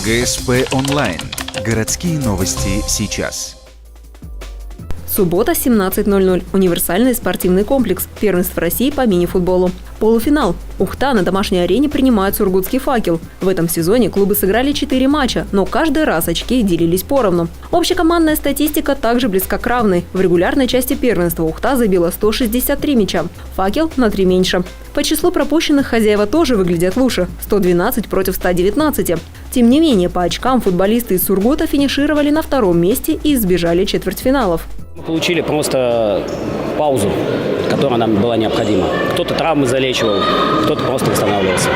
ГСП онлайн. Городские новости сейчас. Суббота, 17:00. Универсальный спортивный комплекс. Первенство России по мини-футболу. Полуфинал. Ухта на домашней арене принимает сургутский «Факел». В этом сезоне клубы сыграли 4 матча, но каждый раз очки делились поровну. Общекомандная статистика также близка к равной. В регулярной части первенства Ухта забила 163 мяча. «Факел» на 3 меньше. По числу пропущенных хозяева тоже выглядят лучше – 112 против 119. Тем не менее, по очкам футболисты из Сургута финишировали на втором месте и избежали четвертьфиналов. Мы получили просто паузу, которая нам была необходима. Кто-то травмы залечивал, кто-то просто восстанавливался.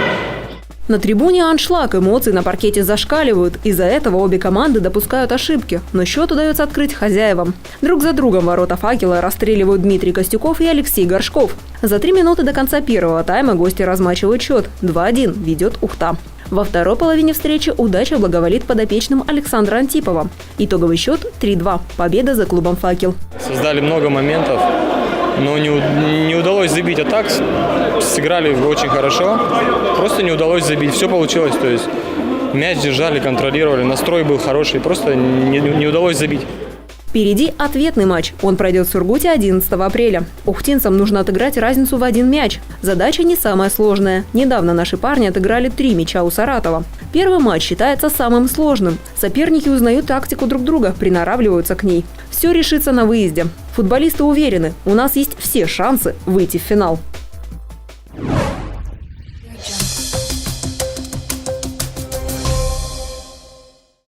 На трибуне аншлаг, эмоции на паркете зашкаливают. Из-за этого обе команды допускают ошибки. Но счет удается открыть хозяевам. Друг за другом ворота «Факела» расстреливают Дмитрий Костюков и Алексей Горшков. За 3 минуты до конца первого тайма гости размачивают счет. 2-1 ведет Ухта. Во второй половине встречи удача благоволит подопечным Александра Антипова. Итоговый счет 3-2. Победа за клубом «Факел». Создали много моментов, но не удалось забить. А так сыграли очень хорошо, просто не удалось забить. Все получилось, то есть мяч держали, контролировали, настрой был хороший, просто не удалось забить. Впереди ответный матч. Он пройдет в Сургуте 11 апреля. Ухтинцам нужно отыграть разницу в 1 мяч. Задача не самая сложная. Недавно наши парни отыграли 3 мяча у Саратова. Первый матч считается самым сложным. Соперники узнают тактику друг друга, приноравливаются к ней. Все решится на выезде. Футболисты уверены, у нас есть все шансы выйти в финал.